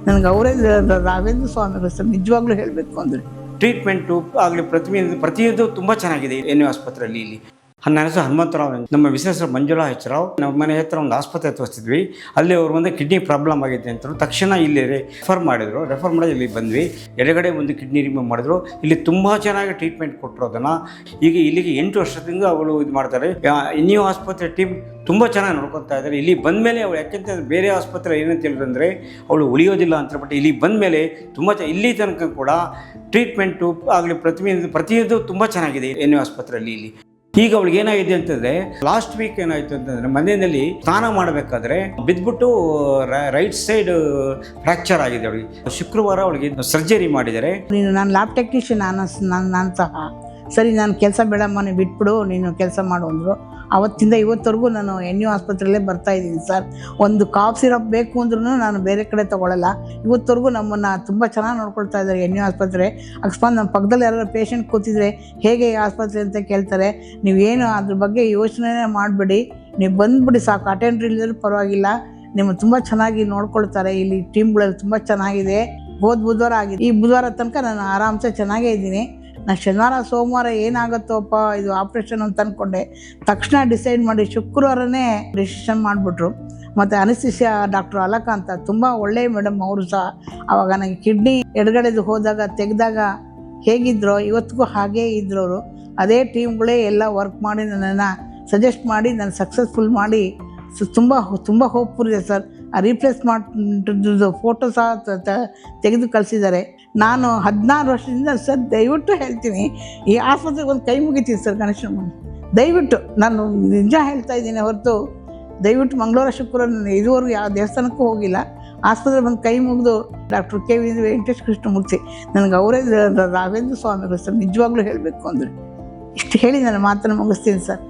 ನನಗೆ ಅವರೇ ರಾಘವೇಂದ್ರ ಸ್ವಾಮಿಗಳು ಸರ್, ನಿಜವಾಗ್ಲೂ ಹೇಳಬೇಕು ಅಂದರೆ. ಟ್ರೀಟ್ಮೆಂಟು ಆಗಲಿ ಪ್ರತಿಯೊಂದು ತುಂಬ ಚೆನ್ನಾಗಿದೆ ಎನ್ ಯು ಆಸ್ಪತ್ರೆಯಲ್ಲಿ. ಇಲ್ಲಿ ನನ್ನ ಹೆಸರು ಹನುಮಂತರಾವ್, ನಮ್ಮ ಮಿಸಸ್ ಮಂಜುಳಾ ಎಚ್ ರಾವ್. ನಮ್ಮ ಮನೆ ಹತ್ರ ಒಂದು ಆಸ್ಪತ್ರೆ ತೋರಿಸಿದ್ವಿ. ಅಲ್ಲಿ ಅವ್ರು ಒಂದು ಕಿಡ್ನಿ ಪ್ರಾಬ್ಲಮ್ ಆಗಿದೆ ಅಂತ ತಕ್ಷಣ ಇಲ್ಲಿ ರೆಫರ್ ಮಾಡಿ ಇಲ್ಲಿ ಬಂದ್ವಿ. ಎಡಗಡೆ ಒಂದು ಕಿಡ್ನಿ ರಿಮೂವ್ ಮಾಡಿದ್ರು. ಇಲ್ಲಿ ತುಂಬ ಚೆನ್ನಾಗಿ ಟ್ರೀಟ್ಮೆಂಟ್ ಕೊಟ್ಟರು ಅದನ್ನು. ಈಗ ಇಲ್ಲಿಗೆ 8 ವರ್ಷದಿಂದ ಅವಳು ಇದು ಮಾಡ್ತಾರೆ. ಎನ್ ಯು ಆಸ್ಪತ್ರೆ ಟೀಮ್ ತುಂಬ ಚೆನ್ನಾಗಿ ನೋಡ್ಕೊತಾ ಇದ್ದಾರೆ. ಇಲ್ಲಿ ಬಂದ ಮೇಲೆ ಅವಳು, ಯಾಕೆಂತ ಬೇರೆ ಆಸ್ಪತ್ರೆ ಏನಂತ ಹೇಳಿದ್ರೆ ಅವಳು ಉಳಿಯೋದಿಲ್ಲ ಅಂತ, ಬಟ್ ಇಲ್ಲಿ ಬಂದ ಮೇಲೆ ತುಂಬ ಇಲ್ಲಿ ತನಕ ಕೂಡ ಟ್ರೀಟ್ಮೆಂಟು ಆಗಲಿ ಪ್ರತಿಯೊಂದು ತುಂಬ ಚೆನ್ನಾಗಿದೆ ಎನ್ ಯು ಆಸ್ಪತ್ರೆಯಲ್ಲಿ. ಇಲ್ಲಿ ಈಗ ಅವಳಿಗೆ ಏನಾಗಿದೆ ಅಂತಂದರೆ, ಲಾಸ್ಟ್ ವೀಕ್ ಏನಾಯಿತು ಅಂತಂದರೆ, ಮನೆಯಲ್ಲಿ ಸ್ನಾನ ಮಾಡಬೇಕಾದ್ರೆ ಬಿದ್ದುಬಿಟ್ಟು ರೈಟ್ ಸೈಡ್ ಫ್ರ್ಯಾಕ್ಚರ್ ಆಗಿದೆ ಅವಳಿಗೆ. ಶುಕ್ರವಾರ ಅವಳಿಗೆ ಸರ್ಜರಿ ಮಾಡಿದ್ದಾರೆ. ನಾನು ಲ್ಯಾಬ್ ಟೆಕ್ನಿಷಿಯನ್ ನಾನು ಸಹ ಸರಿ, ನಾನು ಕೆಲಸ ಬೇಡಮ್ಮ, ನೀವು ಬಿಟ್ಬಿಡು, ನೀನು ಕೆಲಸ ಮಾಡು ಅಂದರು. ಅವತ್ತಿಂದ ಇವತ್ತವರೆಗೂ ನಾನು ಎನ್ ಯು ಆಸ್ಪತ್ರೆಯಲ್ಲೇ ಬರ್ತಾಯಿದ್ದೀನಿ ಸರ್. ಒಂದು ಕಾಫ್ ಸಿರಪ್ ಬೇಕು ಅಂದ್ರೂ ನಾನು ಬೇರೆ ಕಡೆ ತೊಗೊಳ್ಳಲ್ಲ. ಇವತ್ತವರೆಗೂ ನಮ್ಮನ್ನು ತುಂಬ ಚೆನ್ನಾಗಿ ನೋಡ್ಕೊಳ್ತಾ ಇದ್ದಾರೆ ಎನ್ ಯು ಆಸ್ಪತ್ರೆ. ಅಕಸ್ಮಾತ್ ನಮ್ಮ ಪಕ್ಕದಲ್ಲಿ ಯಾರು ಪೇಷಂಟ್ ಕೂತಿದ್ರೆ ಹೇಗೆ ಈ ಆಸ್ಪತ್ರೆ ಅಂತ ಕೇಳ್ತಾರೆ. ನೀವೇನು ಅದ್ರ ಬಗ್ಗೆ ಯೋಚನೆ ಮಾಡಬೇಡಿ, ನೀವು ಬಂದುಬಿಡಿ ಸಾಕು. ಅಟೆಂಡ್ರ್ ಇಲ್ಲದ್ರೂ ಪರವಾಗಿಲ್ಲ, ನಿಮ್ಮ ತುಂಬ ಚೆನ್ನಾಗಿ ನೋಡ್ಕೊಳ್ತಾರೆ. ಇಲ್ಲಿ ಟೀಮ್ಗಳೆಲ್ಲ ತುಂಬ ಚೆನ್ನಾಗಿದೆ. ಬುಧವಾರ ಆಗಿದೆ, ಈ ಬುಧವಾರ ತನಕ ನಾನು ಆರಾಮ್ಸೆ ಚೆನ್ನಾಗೇ ಇದ್ದೀನಿ. ನಾನು ಶನಿವಾರ ಸೋಮವಾರ ಏನಾಗುತ್ತೋಪ್ಪ ಇದು ಆಪ್ರೇಷನ್ ಅಂತ ಅಂದ್ಕೊಂಡೆ. ತಕ್ಷಣ ಡಿಸೈಡ್ ಮಾಡಿ ಶುಕ್ರವಾರನೇ ಡಿಸಿಷನ್ ಮಾಡಿಬಿಟ್ರು. ಮತ್ತು ಅನಿಸ್ತಿಸಿಯಾ ಡಾಕ್ಟ್ರು ಅಲಕ ಅಂತ ತುಂಬ ಒಳ್ಳೆಯ ಮೇಡಮ್ ಅವರು ಸಹ. ಆವಾಗ ನನಗೆ ಕಿಡ್ನಿ ಎಡಗಡೆದು ಹೋದಾಗ ತೆಗೆದಾಗ ಹೇಗಿದ್ರೋ ಇವತ್ತಿಗೂ ಹಾಗೇ ಇದ್ರು ಅವರು. ಅದೇ ಟೀಮ್ಗಳೇ ಎಲ್ಲ ವರ್ಕ್ ಮಾಡಿ ನನ್ನನ್ನು ಸಜೆಸ್ಟ್ ಮಾಡಿ ನಾನು ಸಕ್ಸಸ್ಫುಲ್ ಮಾಡಿ ತುಂಬ ಹೋಪ್ಫುಲ್ ಇದೆ ಸರ್. ಆ ರೀಪ್ಲೇಸ್ಮೆಂಟ್ದು ಫೋಟೋ ಸಹ ತೆಗೆದು ಕಳಿಸಿದ್ದಾರೆ. ನಾನು 16 ವರ್ಷದಿಂದ ಸರ್ ದಯವಿಟ್ಟು ಹೇಳ್ತೀನಿ, ಈ ಆಸ್ಪತ್ರೆಗೆ ಒಂದು ಕೈ ಮುಗಿತೀನಿ ಸರ್ ಗಣೇಶನ. ದಯವಿಟ್ಟು ನಾನು ನಿಜ ಹೇಳ್ತಾ ಇದ್ದೀನಿ ಹೊರತು, ದಯವಿಟ್ಟು ಮಂಗಳವಾರ ಶುಕ್ರವಾರ ನಾನು ಇದುವರೆಗೂ ಯಾವ ದೇವಸ್ಥಾನಕ್ಕೂ ಹೋಗಿಲ್ಲ. ಆಸ್ಪತ್ರೆ ಬಂದು ಕೈ ಮುಗಿದು ಡಾಕ್ಟರ್ ಕೆ ವೆಂಕಟೇಶ್ ಕೃಷ್ಣಮೂರ್ತಿ, ನನಗೆ ಅವರೇ ರಾಘವೇಂದ್ರ ಸ್ವಾಮಿಗಳು ಸರ್, ನಿಜವಾಗ್ಲೂ ಹೇಳಬೇಕು ಅಂದರೆ. ಇಷ್ಟು ಹೇಳಿ ನನ್ನ ಮಾತನ್ನು ಮುಗಿಸ್ತೀನಿ ಸರ್.